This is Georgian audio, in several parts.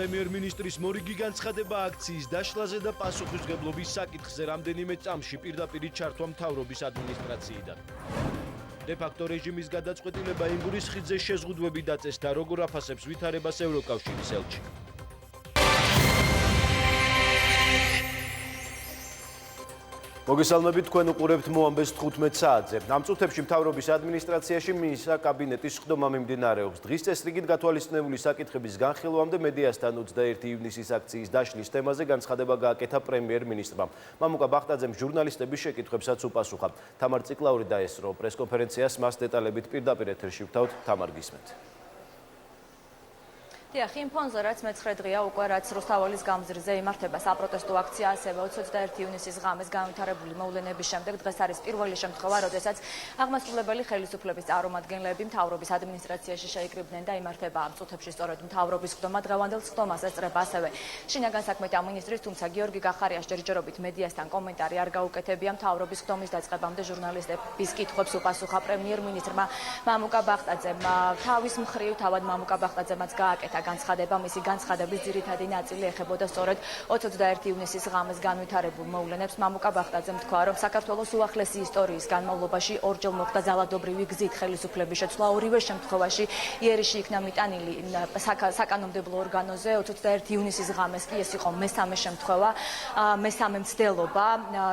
პრემიერ-მინისტრის მორიგი განცხადება აქციის დაშლაზე და პასუხისმგებლობის საკითხზე რამდენიმე წამში პირდაპირ ჩართვა მთავრობის ადმინისტრაციიდან. დე-ფაქტო რეჟიმის გადაწყვეტილება ინგურის ხიდზე შეზღუდვები დაწესდა, როგორ აფასებს ვითარებას ევროკავშირის ელჩი. მოგესალმებით, თქვენ უყურებთ მოამბეს 15 საათზე. ამ წუთებში მთავრობის ადმინისტრაციაში მისია კაბინეტის სხდომა მიმდინარეობს. დღის წესრიგით გათვალისწინებული საკითხების განხილვამდე მედიასთან 21 ივნისის აქციის დაშლის თემაზე განცხადება გააკეთა პრემიერ-მინისტრმა. მამუკა ბახტაძემ ჟურნალისტების შეკითხვებსაც უპასუხა. თამარ ციკლაური დაესწრო პრესკონფერენციას, მას დეტალებით პირდაპირ ეთერში ვთავთ. თამარ, გისმენთ. იმ ფონზე, რაც მე-9 დღეა უკვე რაც რუსთაველის გამზირზე იმართება საპროტესტო აქცია, ასევე 21 ივნისის ღამეს განვითარებული მოვლენების შემდეგ დღეს არის პირველი შემთხვევა, როდესაც აღმასრულებელი ხელისუფლების წარმომადგენლები მთავრობის ადმინისტრაციაში შეიკრიბნენ და იმართება ამ წუთებში სწორედ მთავრობის სხდომა. დღევანდელ სხდომას ესწრება ასევე შინაგან საქმეთა მინისტრის, თუმცა გიორგი გახარიას ჯერჯერობით მედიასთან კომენტარი არ გაუკეთებია. მთავრობის სხდომის დაწყებამდე ჟურნალისტების კითხვებს უპასუხა პრემიერ-მინისტრმა მამუკა ბახტაძემ. თავის მხრივ თავად მამუკა ბახტაძემაც გააკეთა განცხადება, მისი განცხადების ძირითადი ნაწილი ეხებოდა სწორედ 21 ივნისის ღამეს განვითარებულ მოვლენებს. მამუკა ბახტაძემ თქვა, რომ საქართველოს უახლესი ისტორიის განმავლობაში ორჯერ მოხდა ძალადობრივი გზით ხელისუფლების შეცვლა. ორივე შემთხვევაში იერიში იქნა მიტანილი საკანონმდებლო ორგანოზე. 21 ივნისის ღამეს კი ეს იყო მესამე შემთხვევა, მესამე მცდელობა,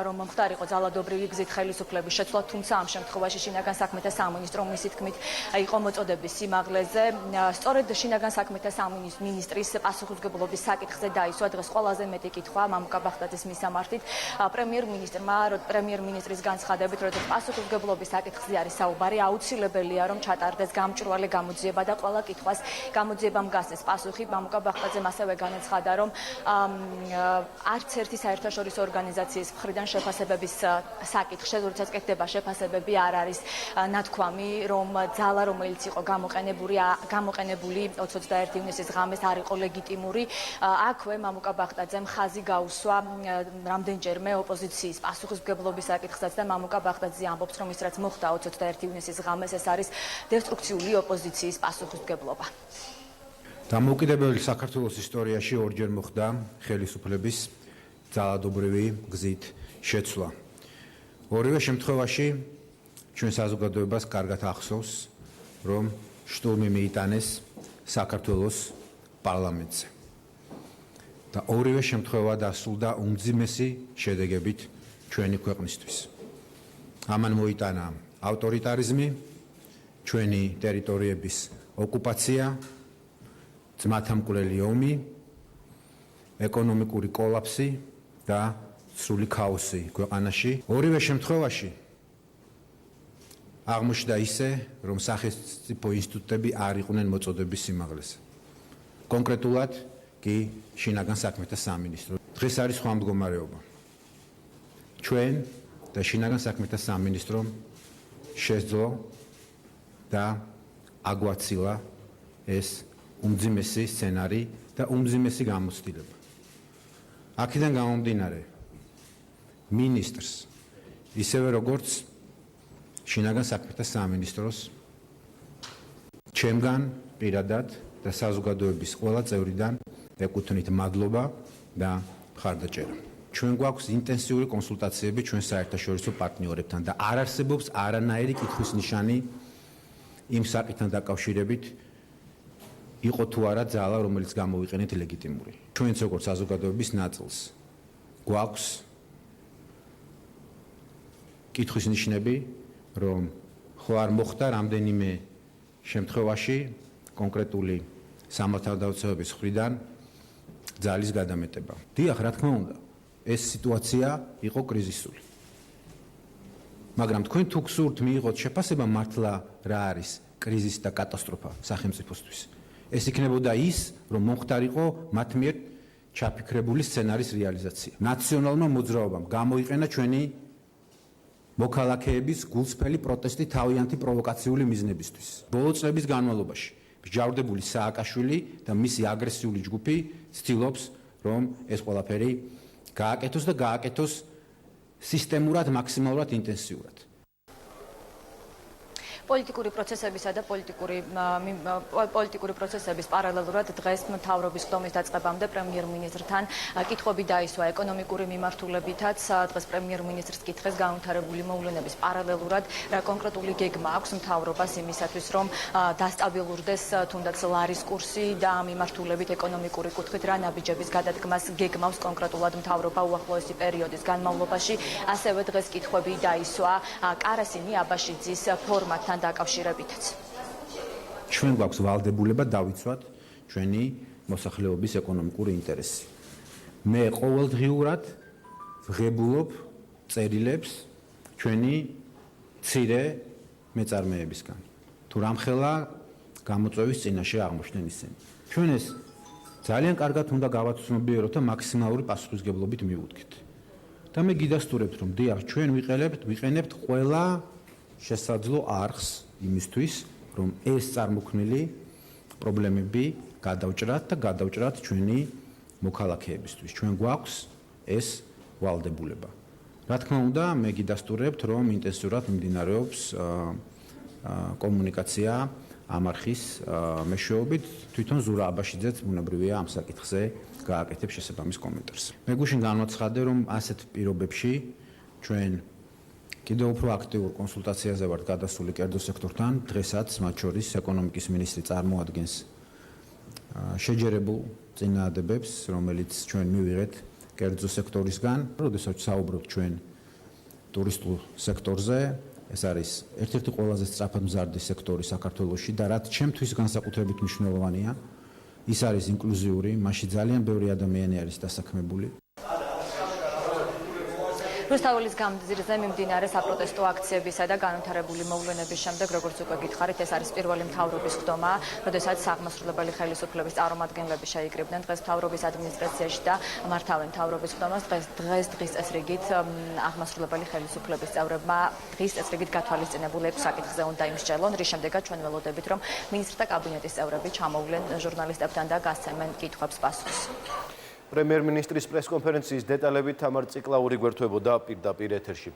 რომ მომხდარიყო ძალადობრივი გზით ხელისუფლების შეცვლა, თუმცა ამ შემთხვევაში შინაგან საქმეთა სამინისტრო მისი თქმით იყო მოწოდების სიმაღლეზე. სწორედ შინაგან საქმეთა მინისტრის პასუხისმგებლობის საკითხზე დაისვა დღეს ყველაზე მეტი კითხვა მამუკა ბახტაძის მისამართით პრემიერ-მინისტრის განცხადებით, როდესაც პასუხისმგებლობის საკითხზე არის საუბარი, აუცილებელია რომ ჩატარდეს გამჭვირვალე გამოძიება და ყველა კითხვას გამოძიებამ გასცეს პასუხი. მამუკა ბახტაძემ ასევე განაცხადა, რომ არც ერთი საერთაშორისო ორგანიზაციის მხრიდან შეფასებების საკითხში, როდესაც კეთდება შეფასებები, არ არის ნათქვამი, რომ ძალა, რომელიც იყო გამოყენებული 21 ივნისის ღამეს არ იყო ლეგიტიმური. აქვე მამუკა ბახტაძემ ხაზი გაუსვა რამდენჯერმე ოპოზიციის პასუხისმგებლობის საკითხსაც და მამუკა ბახტაძე ამბობს, რომ ის რაც მოხდა 21 ივნისის ღამეს, ეს არის დესტრუქციული ოპოზიციის პასუხისმგებლობა. დამოუკიდებელი საქართველოს ისტორიაში ორჯერ მოხდა ხელისუფლების ძალადობრივი გზით შეცვლა. ორივე შემთხვევაში ჩვენ საზოგადოებას კარგად ახსოვს, რომ შტურმი მიიტანეს საქართველოს პარლამენტზე და ორივე შემთხვევა დასრულდა უმძიმესი შედეგებით ჩვენი ქვეყნისთვის. ამან მოიტანა ავტორიტარიზმი, ჩვენი ტერიტორიების ოკუპაცია, ძმათამკვლელი ომი, ეკონომიკური კოლაფსი და სრული ქაოსი ქვეყანაში. ორივე შემთხვევაში აღმოჩნდა ისე, რომ სახელმწიფო ინსტიტუტები არ იყვნენ მოწოდების სიმაღლეზე. კონკრეტულად კი შინაგან საქმეთა სამინისტრო. დღეს არის სხვა მდგომარეობა. ჩვენ და შინაგან საქმეთა სამინისტრომ შესძლო და აგვაცილა ეს უმძიმესი სცენარი და უმძიმესი გამოცდილება. აქედან გამომდინარე, მინისტრს, ისევე როგორც შინაგან საქმეთა სამინისტროს, ჩემგან პირადად და საზოგადოების ყველა წევრიდან ეკუთვნით მადლობა და მხარდაჭერა. ჩვენ გვაქვს ინტენსიური კონსულტაციები ჩვენ საერთაშორისო პარტნიორებთან და არ არსებობს არანაირი კითხვის ნიშანი იმ საკითხთან დაკავშირებით, იყო თუ არა ძალა, რომელიც გამოვიყენეთ ლეგიტიმური. ჩვენც როგორც საზოგადოების ნაწილს გვაქვს კითხვის ნიშნები, რომ ხო არ მოხდა რამდენიმე შემთხვევაში კონკრეტული სამართალდამცავების მხრიდან ძალის გადამეტება. დიახ, რა თქმა უნდა, ეს სიტუაცია იყო კრიზისული. მაგრამ თქვენ თუ გსურთ მიიღოთ შეფასება მართლა რა არის კრიზისი და კატასტროფა სახელმწიფოსთვის. ეს იქნებოდა ის, რომ მომხდარიყო მათ მიერ ჩაფიქრებული სცენარის რეალიზაცია. ნაციონალურმა მოძრაობამ გამოიყენა ჩვენი მოქალაქეების გულსფელი პროტესტი თავიანთი პროვოკაციული მიზნებისთვის. ბოლო წლების განმავლობაში მსჯავრდებული სააკაშვილი და მისი აგრესიული ჯგუფი ცდილობს, რომ ეს ყველაფერი გააკეთოს და გააკეთოს სისტემურად, მაქსიმალურად ინტენსიურად. პოლიტიკური პროცესებისა და პოლიტიკური პროცესების პარალელურად დღეს მთავრობის სხდომის დაწყებამდე პრემიერ-მინისტრთან კითხვები დაისვა ეკონომიკური მიმართულებითაც. დღეს პრემიერ-მინისტრს კითხეს განვითარებული მოვლენების პარალელურად რა კონკრეტული გეგმა აქვს მთავრობას იმისათვის, რომ დასტაბილურდეს თუნდაც ლარის კურსი და ამ მიმართულებით ეკონომიკური კუთხით რა ნაბიჯების გადადგმას გეგმავს კონკრეტულად მთავრობა უახლოესი პერიოდის განმავლობაში. ასევე დღეს კითხვები დაისვა კარასინი აბაშიძის ფორმატთან დაკავშირებითაც. ჩვენ გვაქვს ვალდებულება დავიცვათ ჩვენი მოსახლეობის ეკონომიკური ინტერესი. მე ყოველდღიურად ვღებულობ წერილებს ჩვენი მცირე მეწარმეებისგან. თუ რამხელა გამოწვევის წინაშე აღმოჩნდნენ ისინი. ჩვენ ეს ძალიან კარგად უნდა გავაცნობიეროთ და მაქსიმალური პასუხისმგებლობით მივუდგეთ. და მე გიდასტურებთ, რომ დიახ, ჩვენ ვიყენებთ ყველა შესაძლო არხს იმისთვის, რომ ეს წარმოქმნილი პრობლემები გადავჭრათ და გადავჭრათ ჩვენი მოქალაქეებისთვის. ჩვენ გვაქვს ეს ვალდებულება. რა თქმა უნდა, მე გიდასტურებთ, რომ ინტენსიურად მიმდინარეობს კომუნიკაცია ამ არხის მეშვეობით. თვითონ ზურა აბაშიძეც ბუნებრივია ამ საკითხზე გააკეთებს შესაბამის კომენტარს. მე გუშინ განვაცხადე, რომ ასეთ პირობებში ჩვენ კიდევ უფრო აქტიურ კონსულტაციაზე ვართ გადასული კერძო სექტორთან. დღესაც მათ შორის ეკონომიკის მინისტრი წარმოადგენს შეჯერებულ წინააღმდეგებს, რომელიც ჩვენ მივიღეთ კერძო სექტორისგან. როდესაც საუბრობთ ჩვენ ტურისტულ სექტორზე, ეს არის ერთ-ერთი ყველაზე სწრაფად მზარდი სექტორი საქართველოში და რაც ჩემთვის განსაკუთრებით მნიშვნელოვანია, ის არის ინკლუზიური, მასში ძალიან ბევრი ადამიანი არის დასაქმებული. რუსთაველის გამზირზე მიმდინარე საპროტესტო აქციებისა და განვითარებული მოვლენების შემდეგ, როგორც უკვე გითხარით, ეს არის პირველი მთავრობის სხდომა, როდესაც აღმასრულებელი ხელისუფლების წარმომადგენლები შეიკრიბნენ დღეს მთავრობის ადმინისტრაციაში და მართავენ მთავრობის სხდომას. დღის წესრიგით აღმასრულებელი ხელისუფლების წევრებმა დღის წესრიგით გათვალისწინებულ 6 საკითხზე უნდა იმსჯელონ, რის შემდეგაც ჩვენ ველოდებით, რომ მინისტრთა კაბინეტის წევრები ჩამოვლენ ჟურნალისტებთან და გასცემენ კითხვებს პასუხს. პრემიერ-მინისტრის პრესკონფერენციის დეტალებით თამარ ციკლაური გვერდებოდა პირდაპირ ეთერში.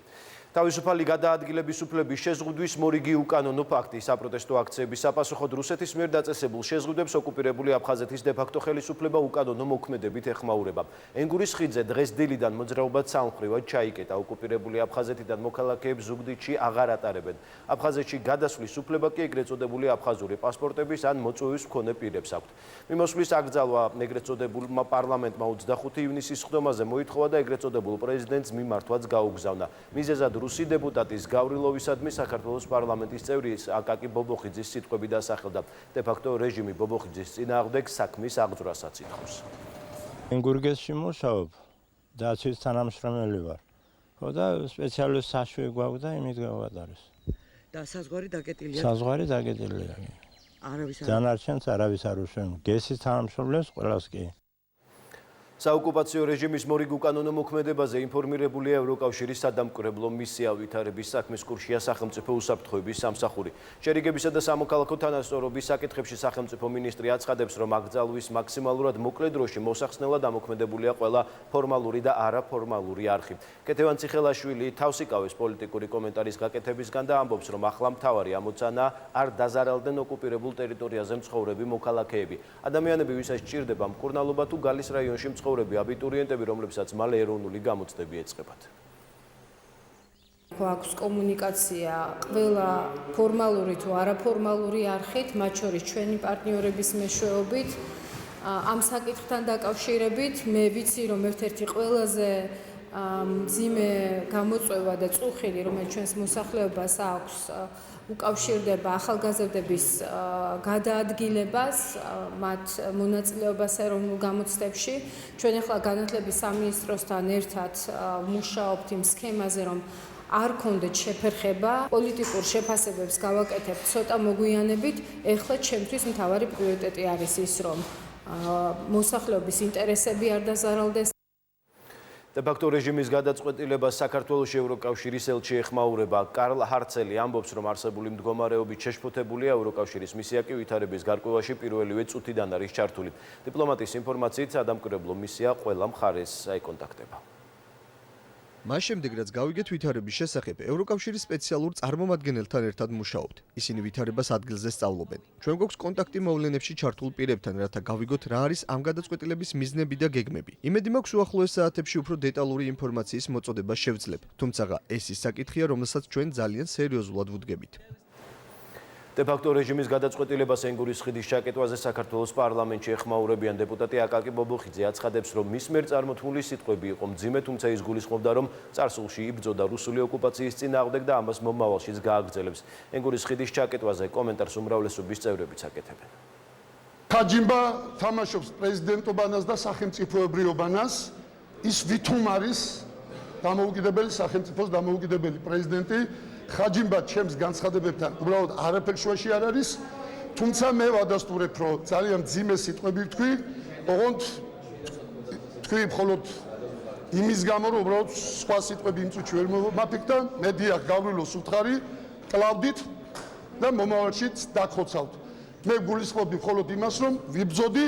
თავისუფალი გადაადგილების უფლების შეზღუდვის მორიგი უკანონო ფაქტი საპროტესტო აქციების საპასუხოდ რუსეთის მიერ დაწესებულ შეზღუდვებს ოკუპირებული აფხაზეთის დე-ფაქტო ხელისუფლება უკანონო მოქმედებით ეხმაურება. ენგურის ხიდზე დღეს დილიდან მოძრაობა ცალმხრივად ჩაიკეტა. ოკუპირებული აფხაზეთიდან მოქალაქეებს ზუგდიდში აღარ ატარებენ. აფხაზეთში გადასვლის უფლება კი ეგრეთ წოდებული აფხაზური პასპორტების ან მოწვევის მქონე პირებს აქვთ. მიმოსვლის აკრძალვა ეგრეთ წოდებულმა პარლამენტმა 25 ივნისის სხდომაზე მოითხოვა და ეგრეთ წოდებულ პრეზიდენტს მიმართვაც გაუგზავნა. მიზეზად რუსი დეპუტატის გავრილოვისადმი საქართველოს პარლამენტის წევრის აკაკი ბობოხიძის სიტყვები დასახელდა. დე-ფაქტო რეჟიმი ბობოხიძის წინააღმდეგ საქმის აღძვრასაც ითხოვს. ენგურგესში მუშაობ, დაცვის თანამშრომელი ვარ. ხო და სპეციალური საშვი გვაქვს და იმით გავატარეს. და საზღვარი დაკეტილია. საზღვარი დაკეტილია. არავის არ დანარჩენს არავის არ უშევს. გესის თანამშრომლებს ყველას კი. საოკუპაციო რეჟიმის მორიგ უკანონო მოქმედებაზე ინფორმირებულია ევროკავშირის სადამკვირვებლო მისია ვითარების საქმის კურსია სახელმწიფო უსაფრთხოების სამსახური. შერიგებისა და სამოქალაქო თანასწორობის საკითხებში სახელმწიფო მინისტრი აცხადებს, რომ აკრძალვის მაქსიმალურად მოკლე დროში მოსახსნელად ამოქმედებულია ყველა ფორმალური და არაფორმალური არხი. კეთევან ციხელაშვილი თავს იკავეს პოლიტიკური კომენტარის გაკეთებისგან და ამბობს, რომ ახლა მთავარი ამოცანა არ დაზარალდნენ ოკუპირებულ ტერიტორიაზე მცხოვრები მოქალაქეები. ადამიანები, ვისაც სჭირდება მკურნალობა თუ გალის რაიონში აბიტურიენტები, რომლებსაც მალე ეროვნული გამოცდები ეწყებათ. აქვს კომუნიკაცია ყველა ფორმალური თუ არაფორმალური არხით, მათ შორის ჩვენი პარტნიორების მეშვეობით. ამ საკითხთან დაკავშირებით მე ვიცი, რომ ერთ-ერთი ყველაზე მძიმე გამოწვევა და წუხილი, რომელიც ჩვენს მოსახლეობას აქვს, უკავშირდება ახალგაზრდების გადაადგილებას, მათ მონაწილეობას ეროვნულ გამოცდებში. ჩვენ ახლა განათლების სამინისტროსთან ერთად მუშაობთ იმ სქემაზე, რომ არ კონდეთ შეფერხება, პოლიტიკურ შეფასებებს გავაკეთებთ ცოტა მოგვიანებით. ეხლა ჩემთვის მთავარი პრიორიტეტი არის ის, რომ მოსახლეობის ინტერესები არ დაზარალდეს. დე-ფაქტო რეჟიმის გადაწყვეტილებას საქართველოს ევროკავშირის ელჩი ეხმაურება. კარლ ჰარცელი ამბობს, რომ არსებული მდგომარეობით შეშფოთებულია ევროკავშირის მისია კი ვითარების გარკვევაში პირველივე წუთიდან არის ჩართული. დიპლომატის ინფორმაციით, სადამკვირვებლო მისია ყველა მხარეს ეკონტაქტება. მას შემდეგ რაც გავიგეთ ვითარების შესახებ, ევროკავშირის სპეციალურ წარმომადგენელთან ერთად მუშაობთ. ისინი ვითარებას ადგილზე სწავლობენ. ჩვენ გვაქვს კონტაქტი მოვლენებში ჩართულ პირებთან, რათა გავიგოთ რა არის ამ გადაწყვეტილების მიზნები და გეგმები. იმედი მაქვს უახლოეს საათებში უფრო დეტალური ინფორმაციის მოწოდება შევძლებ. თუმცა ეს ის საკითხია, რომელსაც ჩვენ ძალიან სერიოზულად ვუდგებით. დე-ფაქტო რეჟიმის გადაწყვეტილებას ენგურის ხიდის შეკითხვაზე საქართველოს პარლამენტში ეხმაურებიან დეპუტატი აკაკი ბობოხიძე აცხადებს, რომ მის მიერ წარმოთქმული სიტყვები იყო მძიმე, თუმცა ის გულისხმობდა, რომ წარსულში იბრძოდა რუსული ოკუპაციის წინააღმდეგ და ამას მომავალშიც გააგრძელებს. ენგურის ხიდის შეკითხვაზე კომენტარს უმრავლესობის წევრებიც აკეთებენ. ხაჯიმბა თამაშობს პრეზიდენტობანას და სახელმწიფოებრიობანას, ის ვითომ არის დამოუკიდებელი სახელმწიფოს დამოუკიდებელი პრეზიდენტი. ხაჯიმბა ჩემს განცხადებებთან უბრალოდ არაფერ შუაში არ არის, თუმცა მე ვადასტურებ, რომ ძალიან მძიმე სიტყვები ვთქვი, ოღონდ თქვი მხოლოდ იმის გამო, რომ უბრალოდ სხვა სიტყვები იმ წუთში ვერ მოვაფიქრდა, მედია გავრილოს უთხარი, კლავდით და მომავალშიც დაგხოცავთ. მე გულისხმობდი მხოლოდ იმას, რომ ვიბრძოდი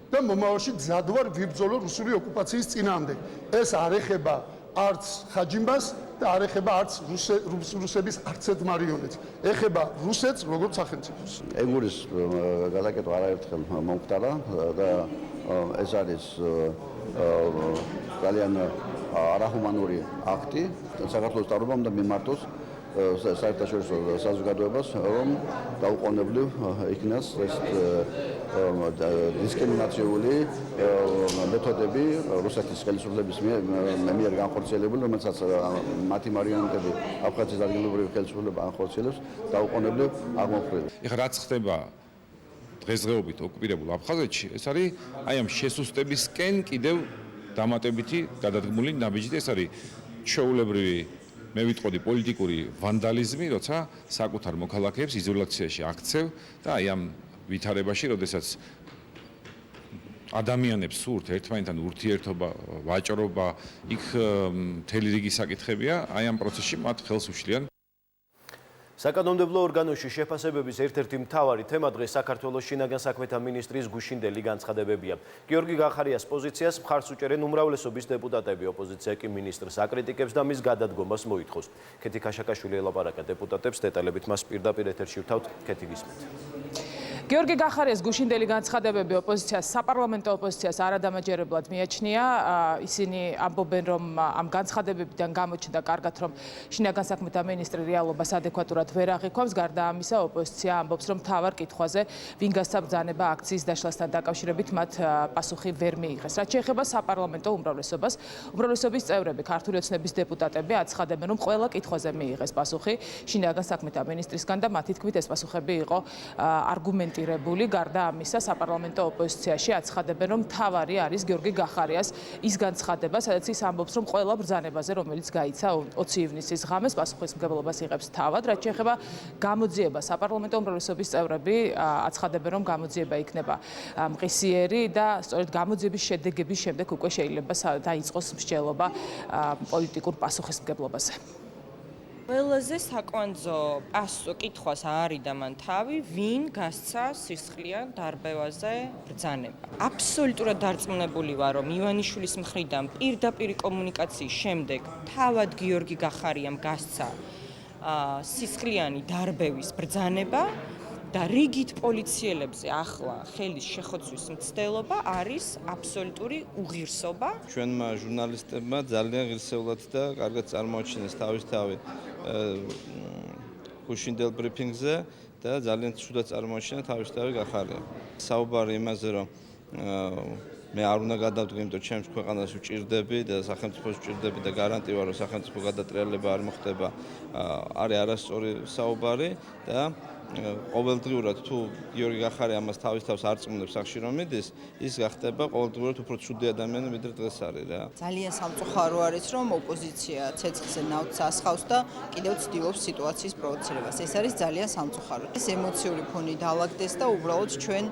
და მომავალში მზად ვარ ვიბრძოლო რუსული ოკუპაციის წინააღმდეგ. ეს არ ეხება არც ხაჯიმბას და არ ეხება არც რუსების არცერთ მარიონეტს. ეხება რუსეთს როგორც სახელმწიფოს. ენგურის გადაკეთება არაერთხელ მომხდარა და ეს არის ძალიან არაჰუმანური აქტი. საქართველოს მთავრობამ უნდა მიმართოს საერთაშორისო საზოგადოებას, რომ დაუყოვნებლივ იქნას ეს დისკრიმინაციული მეთოდები რუსეთის ხელისუფლების მიერ განხორციელებული, რომელსაც მათი მარიონეტები აფხაზეთის ადგილობრივი ხელისუფლება განხორციელებს, დაუყოვნებლივ აღმოფხვრილებს. ეხლა რაც ხდება დღესდღეობით ოკუპირებულ აფხაზეთში, ეს არის აი ამ შესუსტებისკენ კიდევ დამატებითი გადადგმული ნაბიჯი. ეს არის ჩვეულებრივი მე ვიტყოდი პოლიტიკური ვანდალიზმი, როცა საკუთარ მოქალაქეებს იზოლაციაში აქცევ და აი ამ ვითარებაში, როდესაც ადამიანებს სურთ ერთმანეთთან ურთიერთობა, ვაჭრობა, იქ მთელი რიგი საკითხებია, აი ამ პროცესში მათ ხელს უშლიან. საკანონმდებლო ორგანოში შეფასებების ერთ-ერთი მთავარი თემა დღეს საქართველოს შინაგან საქმეთა მინისტრის გუშინდელი განცხადებებია. გიორგი გახარიას პოზიციას მხარს უჭერენ უმრავლესობის დეპუტატები, ოპოზიცია კი მინისტრს აკრიტიკებს და მის გადადგომას მოითხოვს. ქეთი ქაშაკაშვილი ელაპარაკა დეპუტატებს, დეტალებით მას პირდაპირ ეთერში ვთავთ. ქეთი გისმენთ. გიორგი გახარიას გუშინდელი განცხადებები ოპოზიციას, საპარლამენტო ოპოზიციას არადამაჯერებლად მიაჩნია. ისინი ამბობენ, რომ ამ განცხადებებიდან გამოჩნდა კარგად, რომ შინაგან საქმეთა მინისტრი რეალობას ადეკვატურად ვერ აღიქვამს. გარდა ამისა, ოპოზიცია ამბობს, რომ მთავარ კითხვაზე, ვინ გასცა ბრძანება აქციის დაშლასთან დაკავშირებით, მათ პასუხი ვერ მიიღეს. რაც შეეხება საპარლამენტო უმრავლესობას, უმრავლესობის წევრები, ქართული ოცნების დეპუტატები აცხადებენ, რომ ყველა კითხვაზე მიიღეს პასუხი შინაგან საქმეთა მინისტრისგან და მათი თქმით ეს პასუხები იყო არგუმენტირებული. გარდა ამისა, საპარლამენტო ოპოზიციაში აცხადებენ, რომ მთავარი არის გიორგი გახარიას ის განცხადება, სადაც ის ამბობს, რომ ყველა ბრძანებაზე, რომელიც გაიცა 20 ივნისის ღამეს, პასუხისმგებლობას იღებს თავად. რაც შეეხება გამოძიებას, საპარლამენტო უმრავლესობის წევრები აცხადებენ, რომ გამოძიება იქნება მყისიერი და სწორედ გამოძიების შედეგების შემდეგ უკვე შეიძლება დაიწყოს მსჯელობა პოლიტიკურ პასუხისმგებლობაზე. ყველაზე საკვანძო კითხვას აარიდა მან თავი, ვინ გასცა სისხლიან დარბევაზე ბრძანება. აბსოლუტურად დარწმუნებული ვარ, რომ ივანიშვილის მხრიდან პირდაპირი კომუნიკაციის შემდეგ თავად გიორგი გახარიამ გასცა სისხლიანი დარბევის ბრძანება და რიგით პოლიციელებზე ახლა ხელის შეხოცვის მცდელობა არის აბსოლუტური უღირსობა. ჩვენმა ჟურნალისტებმა ძალიან ღირსეულად და კარგად წარმოაჩინეს თავისთავად გუშინდელ ბრიფინგზე და ძალიან ცუდად წარმოაჩინა თავისთავად გახარია. საუბარი იმაზე, რომ მე არ უნდა გადავდგე, იმიტომ ჩემს ქვეყანას ვჭირდები და სახელმწიფოს ვჭირდები და გარანტია ვარ, რომ სახელმწიფო გადატრიალება არ მოხდება, არის არასწორი საუბარი და ყოველდღიურად თუ გიორგი გახარია ამას თავისთავად არ წმუნდებს სახში რომ მიდის, ის გახდება ყოველდღიურად უფრო ცუდი ადამიანი, ვიდრე დღეს არის რა. ძალიან სამწუხარო არის, რომ ოპოზიცია ცეცხლზე ნავთს ასხავს და კიდევ ცდილობს სიტუაციის პროვოცირებას. ეს არის ძალიან სამწუხარო. ეს ემოციური ფონი დაალაგდეს და უბრალოდ ჩვენ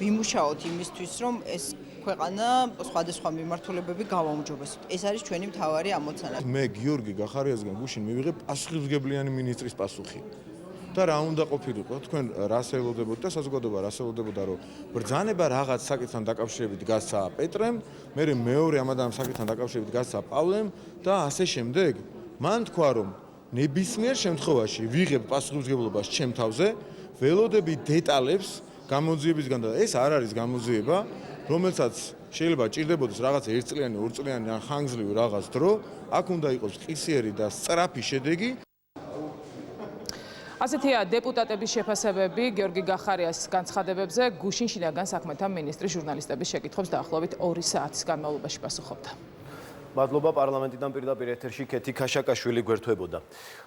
ვიმუშაოთ იმისთვის, რომ ეს ქვეყანა სხვადასხვა მიმართულებები გავაუმჯობესოთ. ეს არის ჩვენი მთავარი ამოცანა. მე გიორგი გახარიასგან გუშინ მივიღე პასუხისმგებლიანი მინისტრის პასუხი. და რა უნდა ყოფილიყო თქვენ რას ელოდებოდით და საზოგადოება რას ელოდებოდა რომ ბრძანება რაღაც საკითხთან დაკავშირებით გასცა პეტრემ, მე მეორე ამ საკითხთან დაკავშირებით გასცა პავლემ და ასე შემდეგ. მან თქვა რომ ნებისმიერ შემთხვევაში ვიღებ პასუხისმგებლობას ჩემ თავზე, ველოდები დეტალებს გამოძიებისგან და ეს არ არის გამოძიება, რომელსაც შეიძლება ჭირდებოდეს რაღაც ერთწლიანი, ორწლიანი ან ხანგრძლივი რაღაც დრო, აქ უნდა იყოს ყისიერი და სწრაფი შედეგი. ასეთია დეპუტატების შეფასებები გიორგი გახარიას განცხადებებზე. გუშინ შინაგან საქმეთა მინისტრი ჟურნალისტების შეკითხვებს დაახლოებით 2 საათის განმავლობაში პასუხობდა. მადლობა პარლამენტიდან პირდაპირ ეთერში ქეთი ქაშაკაშვილი გვერდთვებოდა.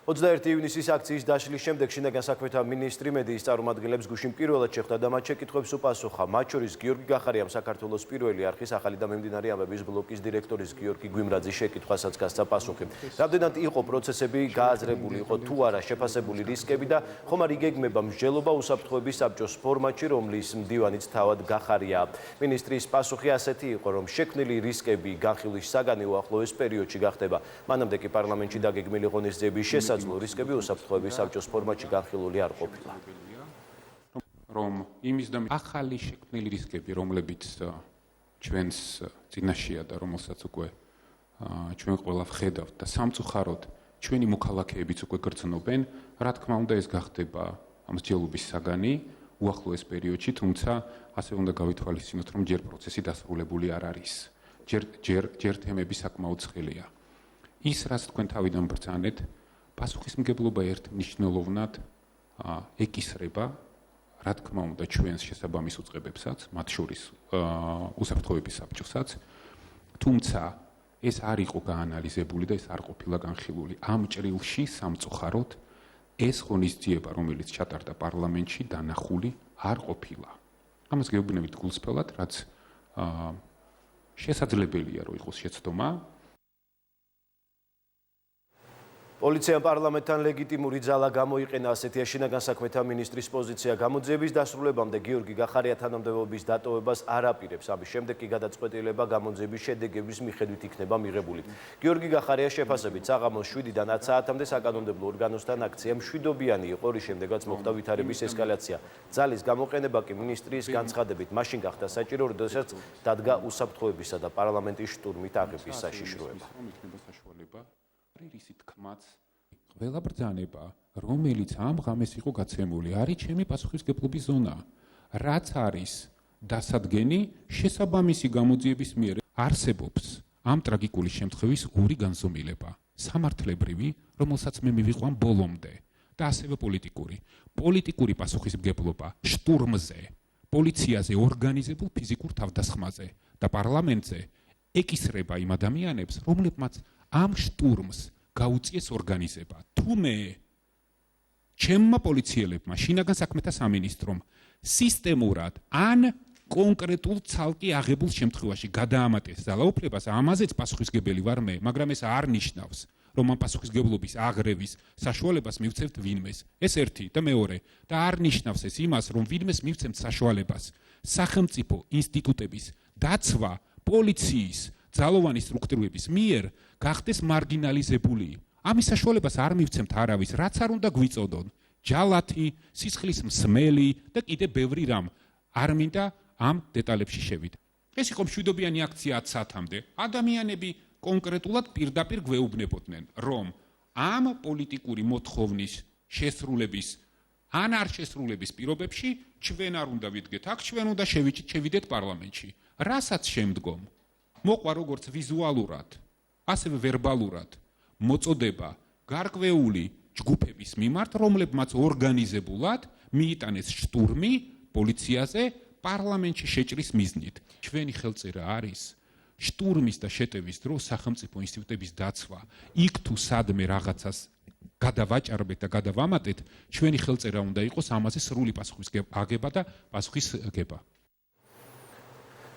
21 ივნისის აქციის დაშლის შემდეგ შინაგან საქმეთა მინისტრი მედიის წარმომადგენლებს გუშინ პირველად შეხვდა და მათ შეკითხვებს უპასუხა. მათ შორის გიორგი გახარიამ საქართველოს პირველი არხის ახალი და მიმდინარე ამბების ბლოკის დირექტორის გიორგი გვიმრაძის შეკითხვასაც გასცა პასუხი. რამდენად იყო პროცესები გააზრებული, იყო თუ არა შეფასებული რისკები და ხომ არ იგეგმება მსჯელობა უსაფრთხოების საბჭოს ფორმატში, რომლის მდივანიც თავად გახარიაა. მინისტრის პასუხი ასეთი იყო, რომ შექმნილი რისკები განხილვის საგანი ახლოეს პერიოდში გახდება. მანამდე კი პარლამენტში დაგეგმილი ღონისძიების შესაძლო რისკები უსაფრთხოების საბჭოს ფორმატში განხილული არ ყოფილა. რომ იმის და ახალი შექმნილი რისკები, რომლებიც ჩვენს წინაშეა და რომელსაც უკვე ჩვენ ყველა ვხედავთ და სამწუხაროდ ჩვენი მოქალაქეებიც უკვე გრძნობენ, რა თქმა უნდა ეს გახდება მსჯელობის საგანი უახლოეს პერიოდში, თუმცა ასე უნდა გავითვალისწინოთ, რომ ჯერ პროცესი დასრულებული არ არის. ჯერ თემები საკმაოდ ცხელია. ის, რაც თქვენ თავიდან ბრძანეთ, პასუხისმგებლობა ერთმნიშვნელოვნად ეკისრება, რა თქმა უნდა, ჩვენს შესაბამის უწყებებსაც, მათ შორის უსაფრთხოების საბჭოსაც, თუმცა ეს არ იყო გაანალიზებული და ეს არ ყოფილა განხილული. ამ ჭრილში სამწუხაროდ ეს ღონისძიება, რომელიც ჩატარდა პარლამენტში, დანახული არ ყოფილა. ამას გეუბნებით გულსფელად, რაც შესაძლებელია რომ იყოს შეცდომა. პოლიციამ პარლამენტთან ლეგიტიმური ძალა გამოიყენა, ასეთია შინაგან საქმეთა მინისტრის პოზიცია. გამოძიების დასრულებამდე გიორგი გახარია თანამდებობის დატოვებას არ აპირებს. ამის შემდეგ კი გადაწყვეტილება გამოძიების შედეგების მიხედვით იქნება მიღებული. გიორგი გახარიას შეფასებით საღამოს 7-დან 10 საათამდე საკანონმდებლო ორგანოსთან აქცია მშვიდობიანი იყო, რის შემდეგაც მოხდა ვითარების ესკალაცია. ძალის გამოყენება კი მინისტრის განცხადებით მაშინ გახდა საჭირო, როდესაც დადგა უსაფრთხოებისა და პარლამენტის შტურმით აღების საშიშროება. რისი თქმაც ყველა ბრძანება, რომელიც ამ ღამეს იყო გაცემული, არის ჩემი პასუხისმგებლობის ზონა. რაც არის დასადგენი შესაბამისი გამოძიების მიერ არსებობს ამ ტრაგიკული შემთხვევის ორი განზომილება. სამართლებრივი, რომელსაც მე მივიყვან ბოლომდე და ასევე პოლიტიკური პასუხისმგებლობა შტურმზე, პოლიციაზე ორგანიზებულ ფიზიკურ თავდასხმაზე და პარლამენტზე ეკისრება იმ ადამიანებს, რომლებმაც ამ შტურმს გაუწიეს ორგანიზება. თუ მე ჩემმა პოლიციელებმა შინაგან საქმეთა სამინისტრომ სისტემურად ან კონკრეტულ ცალკე აღებულ შემთხვევაში გადაამატეს ძალაუფლებას, ამაზეც პასუხისმგებელი ვარ მე, მაგრამ ეს არ ნიშნავს, რომ ამ პასუხისმგებლობის აღრევის საშუალებას მივცემთ ვინმეს. ეს ერთი და მეორე და არ ნიშნავს ეს იმას, რომ ვინმეს მივცემთ საშუალებას სახელმწიფო ინსტიტუტების დაცვა პოლიციის ძალოვანი სტრუქტურების მიერ გახდეს მარგინალიზებული. ამის საშუალებას არ მივცემთ არავის, რაც არ უნდა გვიწოდონ. ჯალათი, სისხლის მსმელი და კიდე ბევრი რამ. არ მინდა ამ დეტალებში შევიდე. ეს იყო მშვიდობიანი აქცია 10 საათამდე. ადამიანები კონკრეტულად პირდაპირ გვეუბნებოდნენ, რომ ამ პოლიტიკური მოთხოვნის შესრულების ან არ შესრულების პირობებში ჩვენ არ უნდა ვიდგეთ აქ, ჩვენ უნდა შევიდეთ პარლამენტში. რასაც შემდგომ მოყვა როგორც ვიზუალურად, ასევე ვერბალურად მოწოდება გარკვეული ჯგუფების მიმართ, რომლებმაც ორგანიზებულად მიიტანეს შტურმი პოლიციაზე პარლამენტში შეჭრის მიზნით. ჩვენი ხელწერა არის შტურმის და შეტევის დროს სახელმწიფო ინსტიტუტების დაცვა. იქ თუ სადმე რაღაცას გადავაჭარბეთ და გადავამატეთ, ჩვენი ხელწერა უნდა იყოს ამაზე სრული პასუხის აგება და პასუხის გება.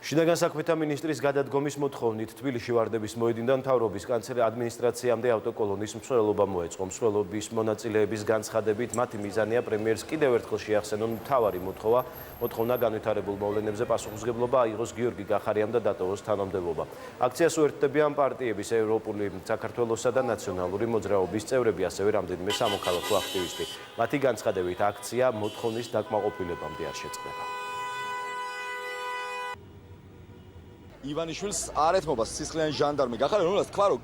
შინაგან საქმეთა მინისტრის გადადგომის მოთხოვნით თბილისში ვარდების მოედნიდან მთავრობის კანცელრის ადმინისტრაციამდე ავტოკოლონის მსვლელობა მოეწყო. მსვლელობის მონაწილეების განცხადებით მათი მიზანია პრემიერს კიდევ ერთხელ შეახსენონ მთავარი მოთხოვნა განვითარებულ მოვლენებზე პასუხისმგებლობა აიღოს გიორგი გახარიამ და დატოვოს თანამდებობა. აქციას უერთდებიან პარტიების ევროპული საქართველოსა და ნაციონალური მოძრაობის წევრები, ასევე რამდენიმე სამოქალაქო აქტივისტი. მათი განცხადებით აქცია მოთხოვნის დაკმაყოფილებამდე არ შეწყდება. ივანიშვილს არ ეთმობა სისხლიანი ჟანდარმი გახარია, რომელსაც თქვა რომ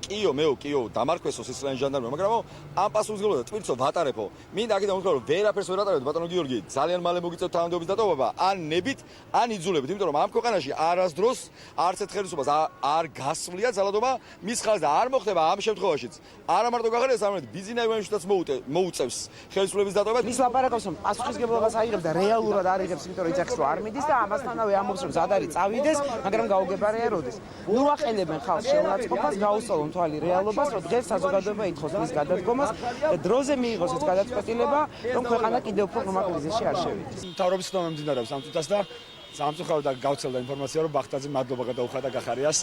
კიო დამარქვესო სისხლიანი ჟანდარმი, მაგრამ ამ პასუხისმგებლობა ტვირთსო ვატარებო. მინდა აქედან უთხრა რომ ვერაფერს ვერ ატარებთ ბატონო გიორგი, ძალიან მალე მოგიწევთ თანამდებობის დატოვება, ან ნებით, ან იძულებით, იმიტომ რომ ამ ქვეყანაში არასდროს არც ერთ ხელისუფლებას არ გასვლია ძალადობა მის ხალხს და არ მოხდება ამ შემთხვევაშიც. არა მარტო გახარიას, არამედ ბიზინა ივანიშვილსაც მოუწევს ხელისუფლების დატოვება. ის ლაპარაკობს რომ პასუხისმგებლობას აიღებს და რეალურად არ იღებს, იმიტომ რომ იცახს რომ არ მიდის და ამასთანავე ამბობს რომ ზად არის წავიდეს, მაგრამ გაუგებარია როდის. ნუ აყენებენ ხალხს შეურაცხყოფას, გაუსწავლონ თვალი რეალობას, რომ დღეს საზოგადოება ითხოვს მის გადადგომას და დროზე მიიღოს ეს გადაწყვეტილება, რომ ქვეყანა კიდევ უფრო ღრმა კრიზისში არ შევიდეს. მთავრობის სხდომა მიმდინარეობს ამ წუთას და სამწუხაროდ გავცელდა ინფორმაცია, რომ ბახტაძე მადლობა გადაუხადა გახარიას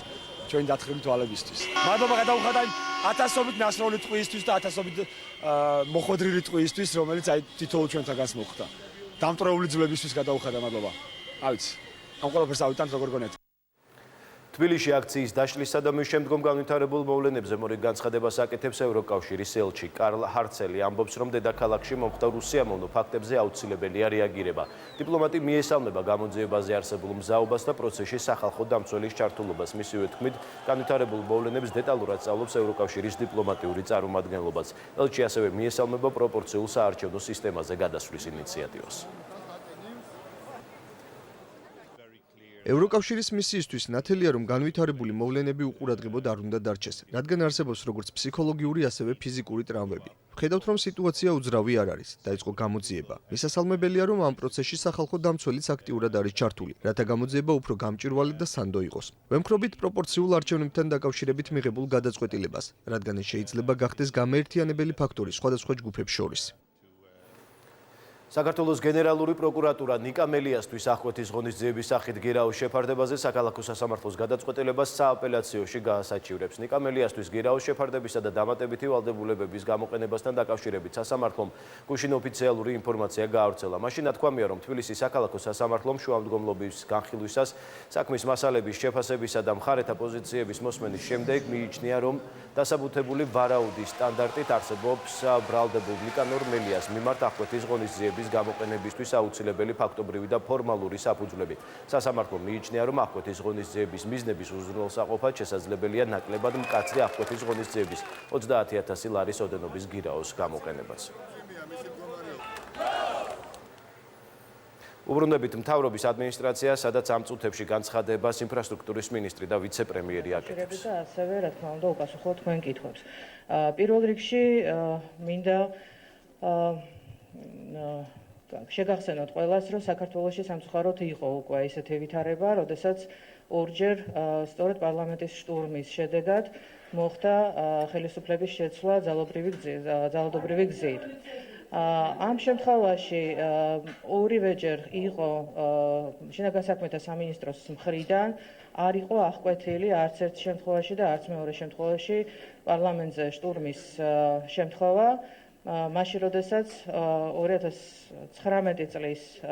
ჩვენი დათხრილი თვალებისთვის. მადლობა გადაუხადა ათასობით ნასროლი ტყვიისთვის და ათასობით მოხვედრილი ტყვიისთვის, რომელიც აი თითოეულ ჩვენთაგანს მოხდა. დამტრეული ძვლებისთვის გადაუხადა მადლობა. არ ვიცი. ამ ყველაფერს ავიტანთ როგორ გონიათ. თბილისში აქციის დაშლისა და მის შემდგომ განვითარებულ მოვლენებზე მორიგ განცხადებას აკეთებს ევროკავშირის ელჩი კარლ ჰარცელი. ამბობს, რომ დედაქალაქში მომხდარ უსიამოვნო ფაქტებზე აუცილებელია რეაგირება. დიპლომატი მიესალმება გამოძიებაზე არსებულ მზაობას და პროცესში სახალხო დამცველის ჩართულობას. მისივე თქმით, განვითარებულ მოვლენებს დეტალურად სწავლობს ევროკავშირის დიპლომატიური წარმომადგენლობაც. ელჩი ასევე მიესალმება პროპორციულ საარჩევნო სისტემაზე გადასვლის ინიციატივას. ევროკავშირის მისიისთვის ნათელია, რომ განვითარებული მოვლენები უყურადღებოდ არ უნდა დარჩეს, რადგან არსებობს როგორც ფსიქოლოგიური, ასევე ფიზიკური ტრავმები. ვხედავთ, რომ სიტუაცია უძრავი არ არის, დაიწყო გამოძიება. მისასალმებელია, რომ ამ პროცესში სახალხო დამცველიც აქტიურად არის ჩართული, რათა გამოძიება უფრო გამჭვირვალე და სანდო იყოს. ვემხრობით პროპორციულ არჩევნებთან დაკავშირებით მიღებულ გადაწყვეტილებას, რადგან ეს შეიძლება გახდეს გამაერთიანებელი ფაქტორი სხვადასხვა ჯგუფებს შორის. საქართველოს გენერალური პროკურატურა ნიკა მელიასთვის აღკვეთის ღონისძიების სახით გირაოს შეფარდებაზე საქალაქო სასამართლოს გადაწყვეტილებას სააპელაციოში გაასაჩივრებს. ნიკა მელიასთვის გირაოს შეფარდებისა და დამატებითი ვალდებულებების გამოყენებასთან დაკავშირებით სასამართლომ გუშინ ოფიციალური ინფორმაცია გაავრცელა. მაშინ ნათქვამია, რომ თბილისის საქალაქო სასამართლომ შუამდგომლობის განხილვისას საქმის მასალების შეფასებისა და მხარეთა პოზიციების მოსმენის შემდეგ მიიჩნია, რომ დასაბუთებული ვარაუდის სტანდარტით არსებობს ბრალდებულ ნიკანორ მელიას მიმართ აღკვეთის ღონისძიების გამოყენებისთვის აუცილებელი ფაქტობრივი და ფორმალური საფუძვლები. სასამართლომ მიიჩნია, რომ აღკვეთის ღონისძიების მიზნების უზრუნველსაყოფად შესაძლებელია ნაკლებად მკაცრი აღკვეთის ღონისძიების 30,000 ლარის ოდენობის გირაოს გამოყენებაც. უბრუნდებით მთავრობის ადმინისტრაცია, სადაც ამ წუთებში განცხადებას ინფრასტრუქტურის მინისტრი და ვიცე-პრემიერი აკეთებს. და ასევე, რა თქმა უნდა, უპასუხოთ თქვენ კითხვებს. პირველ რიგში მინდა შეგახსენოთ ყველას, რომ საქართველოში სამწუხაროდ იყო უკვე ისეთი ვითარება, როდესაც ორჯერ სწორედ პარლამენტის შტურმის შედეგად მოხდა ხელისუფლების შეცვლა ძალადობრივი გზით. ამ შემთხვევაში ორივეჯერ იყო შინაგან საქმეთა სამინისტროს მხრიდან არ იყო აღკვეთილი არც ერთ შემთხვევაში და არც მეორე შემთხვევაში პარლამენტზე შტურმის შემთხვევა. მაშინ, როდესაც 2019 წლის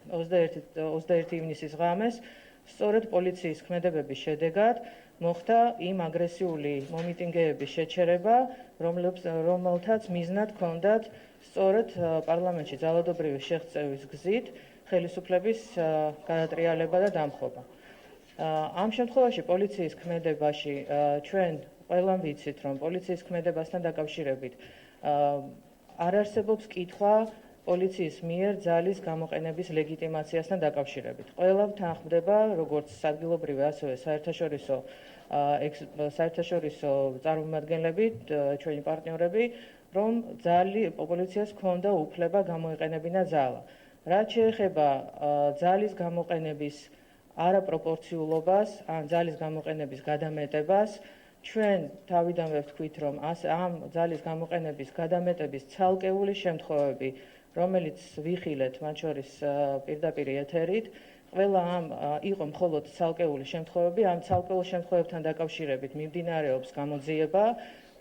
21 ივნისის ღამეს სწორედ პოლიციის ქმედებების შედეგად მოხდა იმ აგრესიული მომიტინგეების შეჩერება, რომელთაც მიზნად ჰქონდათ სწორედ პარლამენტში ძალადობრივი შეღწევის გზით ხელისუფლების გადატრიალება და დამხობა. ამ შემთხვევაში პოლიციის ქმედებაში ჩვენ ყველამ ვიცით, რომ პოლიციის ქმედებასთან დაკავშირებით არ არსებობს კითხვა პოლიციის მიერ ძალის გამოყენების ლეგიტიმაციასთან დაკავშირებით. ყველა თანხმდება, როგორც ადგილობრივი, ასევე საერთაშორისო წარმომადგენლები, ჩვენი პარტნიორები, რომ პოლიციას ჰქონდა უფლება გამოეყენებინა ძალა. რაც შეეხება ძალის გამოყენების არაპროპორციულობას ან ძალის გამოყენების გადამეტებას, ჩვენ თავიდანვე ვთქვით, რომ ამ ძალის გამოყენების გადამეტების ცალკეული შემთხვევები, რომელიც ვიხილეთ მათ შორის პირდაპირ ეთერით, ყველა ამ იყო მხოლოდ ცალკეული შემთხვევები, ამ ცალკეულ შემთხვევებთან დაკავშირებით მიმდინარეობს გამოძიება,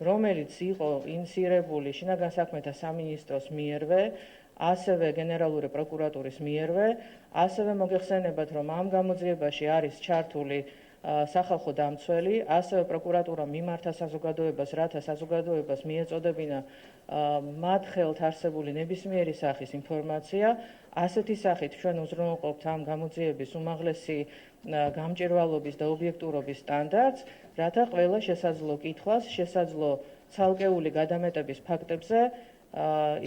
რომელიც იყო ინიციირებული შინაგან საქმეთა სამინისტროს მიერვე, ასევე გენერალური პროკურატურის მიერვე, ასევე მოგეხსენებათ, რომ ამ გამოძიებაში არის ჩართული სახალხო დამცველი, ასევე პროკურატურა მიმართა საზოგადოებას, რათა საზოგადოებას მიეწოდებინა მათ ხელთ არსებული ნებისმიერი სახის ინფორმაცია. ასეთი სახით ჩვენ უზრუნველყოფთ ამ გამოძიების უმაღლესი გამჭირვალობის და ობიექტურობის სტანდარტს, რათა ყველა შესაძლო კითხვას, შესაძლო ცალკეული გადამეტების ფაქტებზე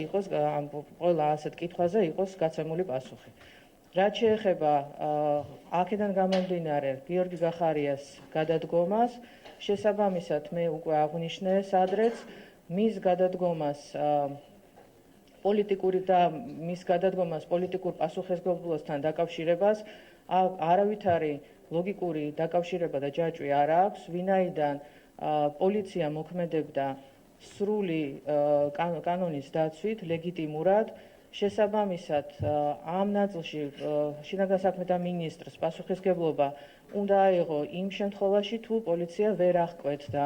იყოს ყველა ასეთ კითხვაზე იყოს გაცემული პასუხი. რაც შეეხება აქედან გამომდინარე გიორგი გახარიას გადადგომას, შესაბამისად მე უკვე აღვნიშნე ადრეც მის გადადგომას პოლიტიკურ პასუხისმგებლობასთან დაკავშირებას არავითარი ლოგიკური დაკავშირება და ჯაჭვი არ აქვს, ვინაიდან პოლიცია მოქმედებდა სრული კანონის დაცვით, ლეგიტიმურად. შესაბამისად, ამ ნაწილში შინაგან საქმეთა მინისტრს პასუხისმგებლობა უნდა აეღო იმ შემთხვევაში, თუ პოლიცია ვერ აღკვეთდა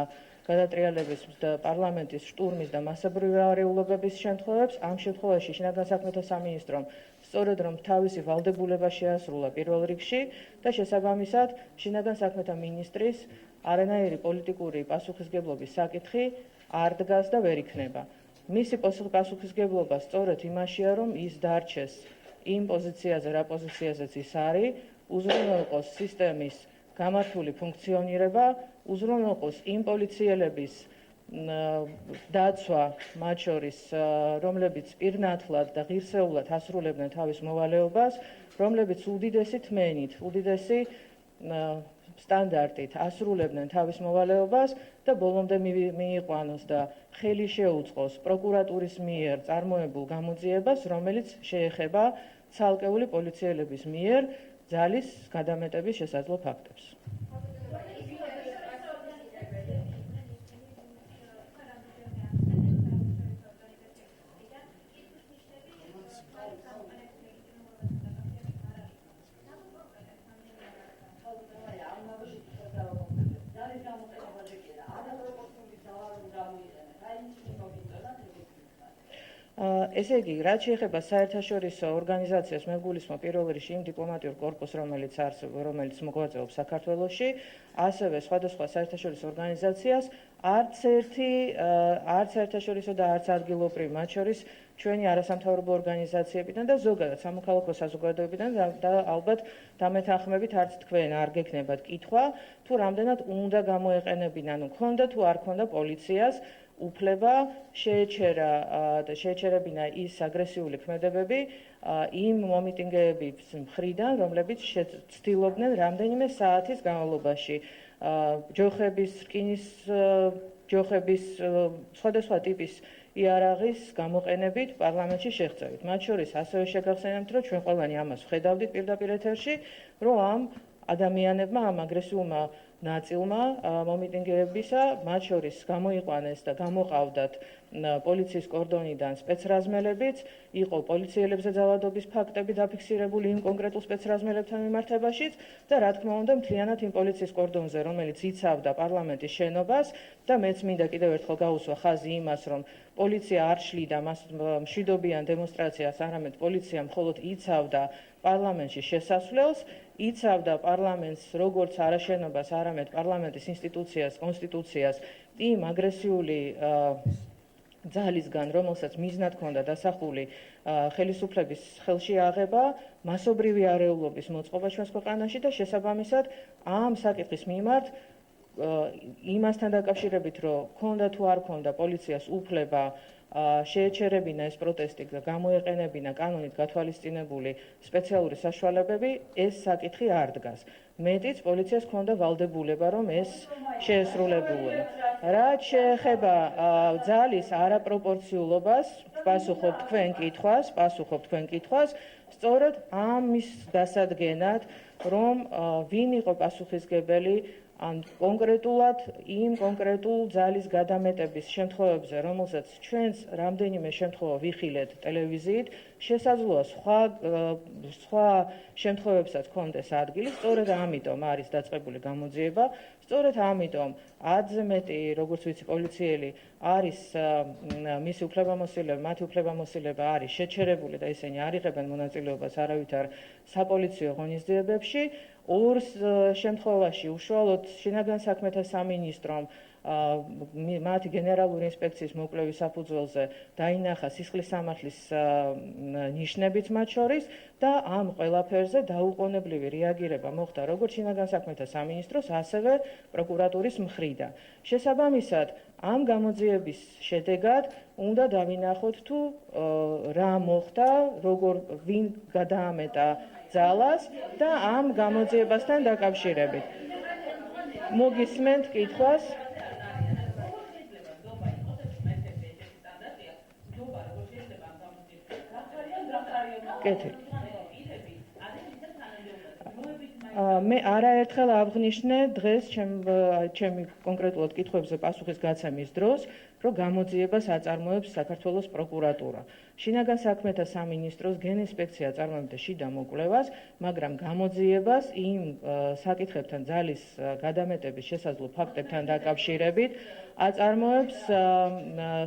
გადატრიალების და პარლამენტის შტურმის და მასობრივი არეულობების შემთხვევებს. ამ შემთხვევაში შინაგან საქმეთა სამინისტრომ სწორედ რომ თავისი ვალდებულება შეასრულა პირველ რიგში და შესაბამისად შინაგან საქმეთა მინისტრის არანაირი პოლიტიკური პასუხისმგებლობის საკითხი არ დგას და ვერ იქნება. მისი პასუხისმგებლობა სწორედ იმაშია, რომ ის დარჩეს იმ პოზიციაზე, რა პოზიციაზეც ის არის, უზრუნველყოს სისტემის გამართული ფუნქციონირება, უზრუნველყოს იმ პოლიციელების დაცვა, მათ შორის, რომლებიც პირნათლად და ღირსეულად ასრულებდნენ თავის მოვალეობას, რომლებიც უდიდესი თმენით, უდიდესი სტანდარტით ასრულებდნენ თავის მოვალეობას და ბოლომდე მიიყვანოს და ხელი შეუწყოს პროკურატურის მიერ წარმოებულ გამოძიებას, რომელიც შეეხება ცალკეული პოლიციელების მიერ ძალის გადამეტების შესაძლო ფაქტებს. ესე იგი, რაც შეეხება საერთაშორისო ორგანიზაციას, მე გულისხმობ პირველ რიგში იმ დიპლომატიურ კორპუსს, რომელიც მოღვაწეობს საქართველოში, ასევე სხვადასხვა საერთაშორისო ორგანიზაციას, არც ერთი საერთაშორისო და არც ადგილობრივ, მათ შორის ჩვენი არასამთავრობო ორგანიზაციებიდან და ზოგადად სამოქალაქო საზოგადოებიდან და ალბათ დამეთანხმებით არც თქვენ არ გექნებათ კითხვა, თუ რამდენად უნდა გამოეყენებინა, ქონდა თუ არ ქონდა პოლიციას უფლება შეეჩერებინა ის აგრესიული ქმედებები იმ მომიტინგეების მხრიდან, რომლებიც ცდილობდნენ რამდენიმე საათის განმავლობაში ჯოხების, რკინის ჯოხების, სხვადასხვა ტიპის იარაღის გამოყენებით პარლამენტში შეღწევით. მათ შორის ასევე შეგახსენებთ, რომ ჩვენ ყველანი ამას ვხედავდით პირდაპირ ეთერში, რომ ამ ადამიანებმა, ამ აგრესიულმა ნაწილმა მომიტინგეებისა, მათ შორის გამოიყვანეს და გამოყავდათ პოლიციის კორდონიდან სპეცრაზმელებიც, იყო პოლიციელებზე ძალადობის ფაქტები დაფიქსირებული იმ კონკრეტულ სპეცრაზმელებთან მიმართებაშიც და რა თქმა უნდა მთლიანად იმ პოლიციის კორდონზე, რომელიც იცავდა პარლამენტის შენობას და მეც მინდა კიდევ ერთხელ გაუსვა ხაზი იმას, რომ პოლიცია არ შლიდა მშვიდობიან დემონსტრაციას, არამედ პოლიცია მხოლოდ იცავდა პარლამენტში შესასვლელს, იცავდა პარლამენტს როგორც არაშენობას, არამედ პარლამენტის ინსტიტუციას, კონსტიტუციას იმ აგრესიული ძალისგან, რომელსაც მიზნად ჰქონდა დასახული ხელისუფლების ხელში აღება, მასობრივი არეულობის მოწყობა ჩვენს ქვეყანაში და შესაბამისად ამ საკითხის მიმართ იმასთან დაკავშირებით, რომ ქონდა თუ არ ქონდა პოლიციას უფლება შეეჩერებინა ეს პროტესტი და გამოეყენებინა კანონით გათვალისწინებული სპეციალური საშუალებები, ეს საკითხი არ დგას. მეტიც პოლიციას ჰქონდა ვალდებულება, რომ ეს შეესრულებულიყო. რაც შეეხება ძალის არაპროპორციულობას, პასუხობ თქვენ კითხვას, სწორედ ამის დასადგენად, რომ ვინ იყო პასუხისმგებელი ან კონკრეტულად იმ კონკრეტულ ძალის გადამეტების შემთხვევებზე, რომელსაც ჩვენს რამდენიმე შემთხვევა ვიხილეთ ტელევიზიით, შესაძლოა სხვა შემთხვევებსაც ჰქონდეს ადგილი, სწორედ ამიტომ არის დაწყებული გამოძიება, სწორედ ამიტომ 10-ზე მეტი, როგორც ვიცი, პოლიციელი არის მათი უფლებამოსილება არის შეჩერებული და ისინი არ იღებენ მონაწილეობას არავითარ საპოლიციო ღონისძიებებში. ორ შემთხვევაში უშუალოდ შინაგან საქმეთა სამინისტრომ მათი გენერალური ინსპექციის მოკვლევის საფუძველზე დაინახა სისხლის სამართლის ნიშნებიც მათ შორის და ამ ყველაფერზე დაუყოვნებლივი რეაგირება მოხდა როგორც შინაგან საქმეთა სამინისტროს, ასევე პროკურატურის მხრიდან. შესაბამისად, ამ გამოძიების შედეგად უნდა დავინახოთ თუ რა მოხდა, ვინ გადაამეტა ძალას და ამ გამოძიებასთან დაკავშირებით. მოგისმენთ კითხვას? მე არაერთხელ აღნიშნე დღეს ჩემი კონკრეტულად კითხვებზე პასუხის გაცემის დროს, რომ გამოძიებას აწარმოებს საქართველოს პროკურატურა. შინაგან საქმეთა სამინისტროს გენინსპექცია აწარმოებდა შიდა მოკვლევას, მაგრამ გამოძიებას იმ საკითხებთან ძალის გადამეტების შესაძლო ფაქტებთან დაკავშირებით აწარმოებს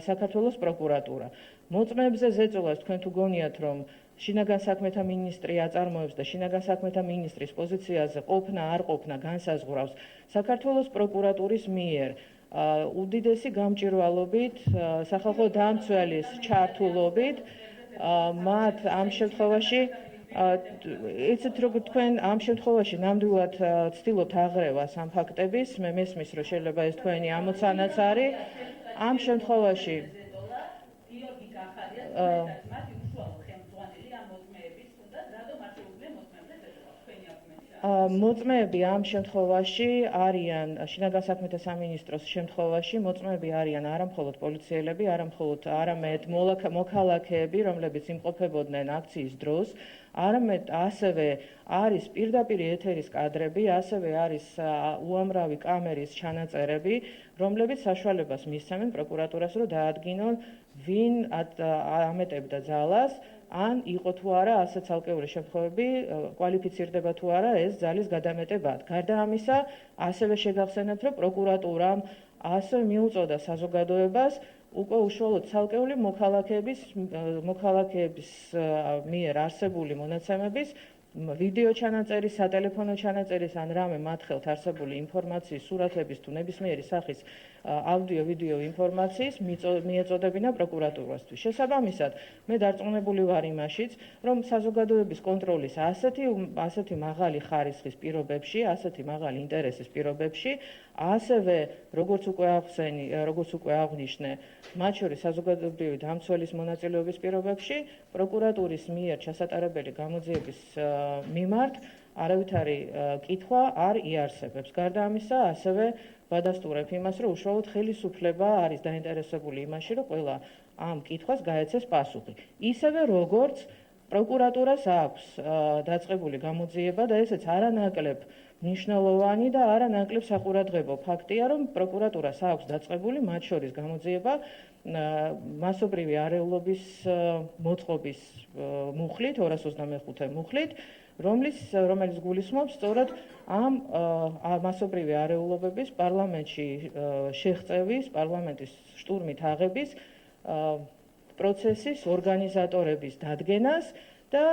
საქართველოს პროკურატურა. მოწმეებზე ზეწოლას თქვენ თუ გონიათ, რომ შინაგან საქმეთა მინისტრი აწარმოებს და შინაგან საქმეთა მინისტრის პოზიციაზე ყოფნა არ ყოფნა განსაზღვრავს საქართველოს პროკურატურის მიერ უდიდესი გამჭვირვალობით, სახალხო დამცველის ჩართულობით, მათ ამ შემთხვევაში იცით როგორ თქვენ ამ შემთხვევაში ნამდვილად ცდილობთ აღრევას ამ ფაქტების, მე მესმის რომ შეიძლება ეს თქვენი ამოცანაც არის, ამ შემთხვევაში მოწმეები ამ შემთხვევაში არიან შინაგან საქმეთა სამინისტროს შემთხვევაში მოწმეები არიან არამხოლოდ პოლიციელები, არამედ მოქალაქეები, რომლებიც იმყოფებოდნენ აქციის დროს, არამედ ასევე არის პირდაპირ ეთერის კადრები, ასევე არის უამრავი კამერის ჩანაწერები, რომლებიც საშუალებას მისცემენ პროკურატურას, რომ დაადგინონ ვინ ამეტებდა ძალას, ან იყო თუ არა ასე ცალკეული შემთხვევები, კვალიფიცირდება თუ არა ეს ძალის გადამეტება. გარდა ამისა, ასევე შეგახსენებთ, რომ პროკურატურამ ასევე მიუწოდა საზოგადოებას უკვე უშუალოდ ცალკეული მოქალაქეების მიერ არსებული მონაცემების ვიდეო ჩანაწერის, სატელეფონო ჩანაწერის ან რამე მათ ხელთ არსებული ინფორმაციის, სურათების თუ ნებისმიერი სახის აუდიო-ვიდეო ინფორმაციის მიეწოდებინა პროკურატურასთვის. შესაბამისად, მე დარწმუნებული ვარ იმაშიც, რომ საზოგადოების კონტროლის ასეთი მაღალი ხარისხის პირობებში, ასეთი მაღალი ინტერესის პირობებში, ასევე როგორც უკვე აღნიშნე, მათ შორის საზოგადოებრივი დამცველის მონაწილეობის პირობებში, პროკურატურის მიერ ჩასატარებელი გამოძიების მიმართ არავითარი კითხვა არ იარსებებს. გარდა ამისა, ასევე ვადასტურებ იმას, რომ უშუალოდ ხელისუფლება არის დაინტერესებული იმაში, რომ ყველა ამ კითხვას გაეცეს პასუხი. ისევე როგორც პროკურატურას აქვს დაწყებული გამოძიება და ესეც არანაკლებ მნიშვნელოვანი და არანაკლებ საყურადღებო ფაქტია, რომ პროკურატურას აქვს დაწყებული მათ შორის გამოძიება მასობრივი არეულობის მოწყობის მუხლით, 225 მუხლით, რომელიც გულისხმობს სწორედ ამ მასობრივი არეულობების პარლამენტში შეღწევის, პარლამენტის შტურმით აღების პროცესის ორგანიზატორების დადგენას და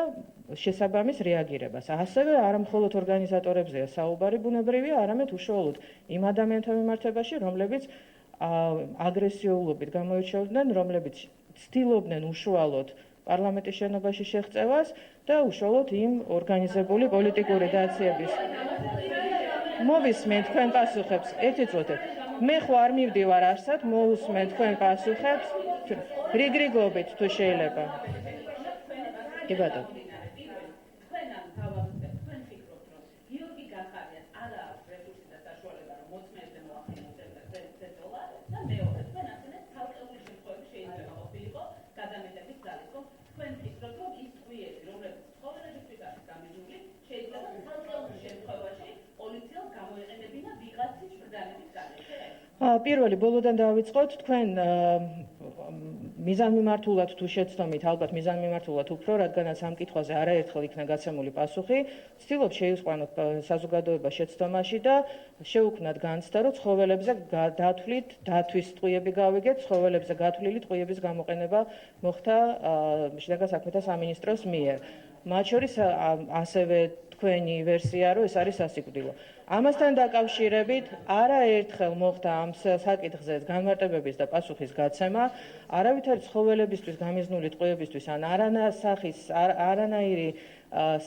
შესაბამის რეაგირებას. ასევე არამხოლოდ ორგანიზატორებზეა საუბარი ბუნებრივია, არამედ უშუალოდ იმ ადამიანთა მიმართებაში, რომლებიც აგრესიულობით გამოირჩეოდნენ, რომლებიც ცდილობდნენ უშუალოდ პარლამენტის შენობაში შეღწევას და უშუალოდ იმ ორგანიზებული პოლიტიკური დაციების. მოვისმენ თქვენ პასუხებს, ერთი წუთით. მე ხო არ მივდივარ არსად, მოусმენ თქვენ პასუხებს, რიგრიგობით თუ შეიძლება. კი ბატონო. შეიძლება თალკეულ შემთხვევაში პოლიციამ გამოიყენებინა ვიღაც პირველი ბოლოდან დავიწყოთ, თქვენ მიზანმიმართულად თუ შეცდომით, ალბათ მიზანმიმართულად უფრო, რადგანაც ამ კითხვაზე არაერთხელ იქნა გაცემული პასუხი, ვცდილობ შეივსყანოთ საზოგადოება შეცდომაში და შევუქმნათ განცდა, რომ ცხოველებზე დათვლით, დათვის ტყვიები გავიგეთ, ცხოველებზე გათვლილი ტყვიების გამოყენება მოხდა შინაგან საქმეთა სამინისტროს მიერ. მათ შორის ასევე თქვენი ვერსია, რომ ეს არის სასიკვდილო. ამასთან დაკავშირებით არაერთხელ მოხდა ამ საკითხზე განმარტებების და პასუხის გაცემა, არავითარი ცხოველებისთვის გამიზნული ტყვიებისთვის ან არანაირი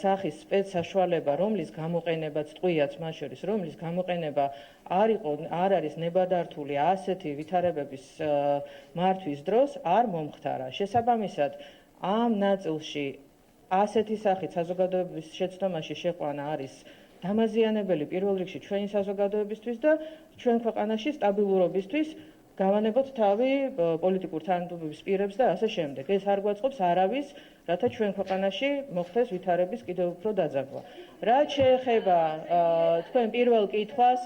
სახის სპეცსაშუალება, რომლის გამოყენებაც ტყვიაც მათ შორის, რომლის გამოყენება არ არის ნებადართული ასეთი ვითარებების მართვის დროს არ მომხდარა. შესაბამისად, ამ ნაწილში ასეთი სახით საზოგადოების შეცდომაში შეყვანა არის დამაზიანებელი პირველ რიგში ჩვენი საზოგადოებისთვის და ჩვენ ქვეყანაში სტაბილურობისთვის გავანებოთ თავი პოლიტიკურ თანამდებობის პირებს და ასე შემდეგ. ეს არ გვაწყობს არავის, რათა ჩვენ ქვეყანაში მოხდეს ვითარების კიდევ უფრო დაძაბვა. რაც შეეხება თქვენ პირველ კითხვას,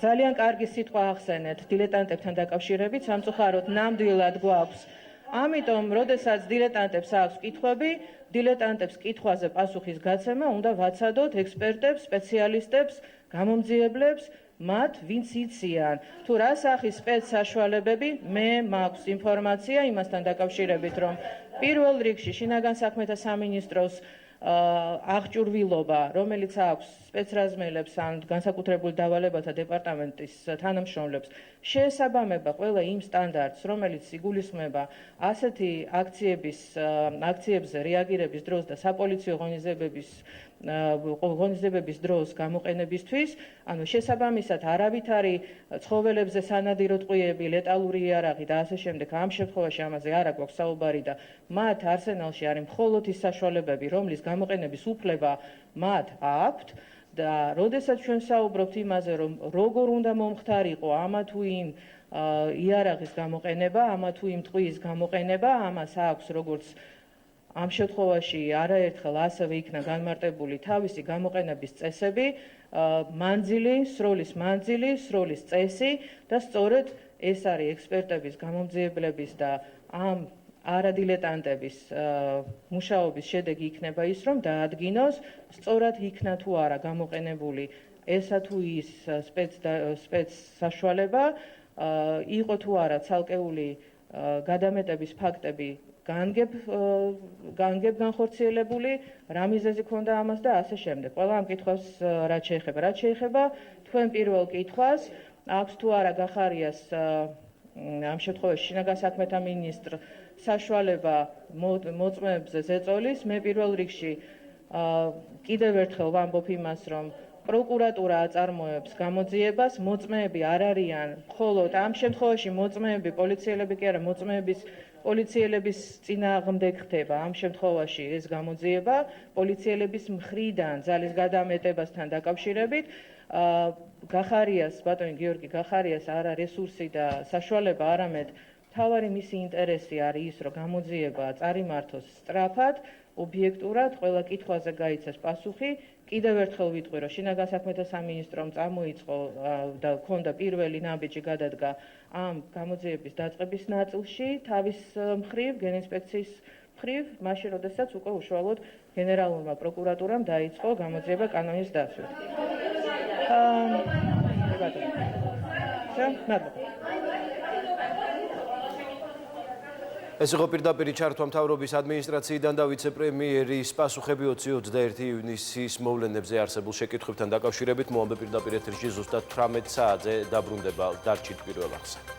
ძალიან კარგი სიტყვა ახსენეთ დილეტანტებთან დაკავშირებით, სამწუხაროდ ნამდვილად გვაქვს. ამიტომ, როდესაც დილეტანტებს აქვს კითხვები, დილეტანტებს კითხვაზე პასუხის გაცემა უნდა ვაცადოთ ექსპერტებს, სპეციალისტებს, გამომძიებლებს, მათ, ვინც იციან. თუ რა სახის სპეცსაშუალებები, მე მაქვს ინფორმაცია იმასთან დაკავშირებით, რომ პირველ რიგში შინაგან საქმეთა სამინისტროს აღჭურვილობა, რომელიც აქვს სპეცრაზმელებს ან განსაკუთრებული დავალებათა დეპარტამენტის თანამშრომლებს, შეესაბამება ყველა იმ სტანდარტს, რომელიც იგულისხმება ასეთი აქციებზე რეაგირების დროს და საპოლიციო ღონისძიებების დროს გამოყენებისთვის, ანუ შესაბამისად არავითარი ცხოველებზე სანადირო ტყვიები, ლეტალური იარაღი და ასე შემდეგ, ამ შემთხვევაში ამაზე არ აქვს საუბარი და მათ არსენალში არის მხოლოდ ის საშუალებები, რომლის გამოყენების უფლება მათ აქვთ და როდესაც ჩვენ საუბრობთ იმაზე, რომ როგორ უნდა მომხდარიყო ამა თუ იმ იარაღის გამოყენება, ამა თუ იმ ტყვიის გამოყენება, ამას აქვს როგორც ამ შემთხვევაში არაერთხელ ასევე იქნა განმარტებული თავისი გამოყენების წესები, სროლის მანძილი, სროლის წესი და სწორედ ეს არის ექსპერტების, გამომძიებლების და ამ არადილეტანტების მუშაობის შედეგი იქნება ის, რომ დაადგინოს სწორად იქნა თუ არა გამოყენებული ესა თუ ის სპეცსაშუალება, იყო თუ არა ცალკეული გადამეტების ფაქტები განგებ განხორციელებული, რა მიზეზი ჰქონდა ამას და ასე შემდეგ. ყველა ამ კითხვას რაც შეეხება თქვენ პირველ კითხვას, აქვს თუ არა გახარიას ამ შემთხვევაში შინაგან საქმეთა მინისტრ საშუალება მოწმეებზე ზეწოლის. მე პირველ რიგში კიდევ ერთხელ ვამბობ იმას, რომ პროკურატურა აწარმოებს გამოძიებას, მოწმეები არ არიან მხოლოდ ამ შემთხვევაში მოწმეები, პოლიციელები კი არა, პოლიციელების წინააღმდეგ ხდება ამ შემთხვევაში ეს გამოძიება, პოლიციელების მხრიდან ძალის გადამეტებასთან დაკავშირებით. ბატონი გიორგი გახარიას არა რესურსი და საშუალება, არამედ მთავარი მისი ინტერესი არის ის, რომ გამოძიება წარიმართოს სწრაფად, ობიექტურად, ყველა კითხვაზე გაიცეს პასუხი. კიდევ ერთხელ ვიტყვი, რომ შინაგან საქმეთა სამინისტრომ წამოიწყო და ჰქონდა პირველი ნაბიჯი გადადგა ამ გამოძიების დაწყების ნაწილში თავის მხრივ, გენინსპექციის მხრივ, მაშინ როდესაც უკვე უშუალოდ გენერალურმა პროკურატურამ დაიწყო გამოძიება კანონის დაცვით. ეს იყო პირდაპირ ჩართვა მთავრობის ადმინისტრაციიდან და ვიცე-პრემიერის პასუხები 20-21 ივნისის მოვლენებზე არსებულ შეკითხვებთან დაკავშირებით. მოამბე პირდაპირ ეთერში ზუსტად 18 საათზე დაბრუნდება დარჩით პირველ ახსნა.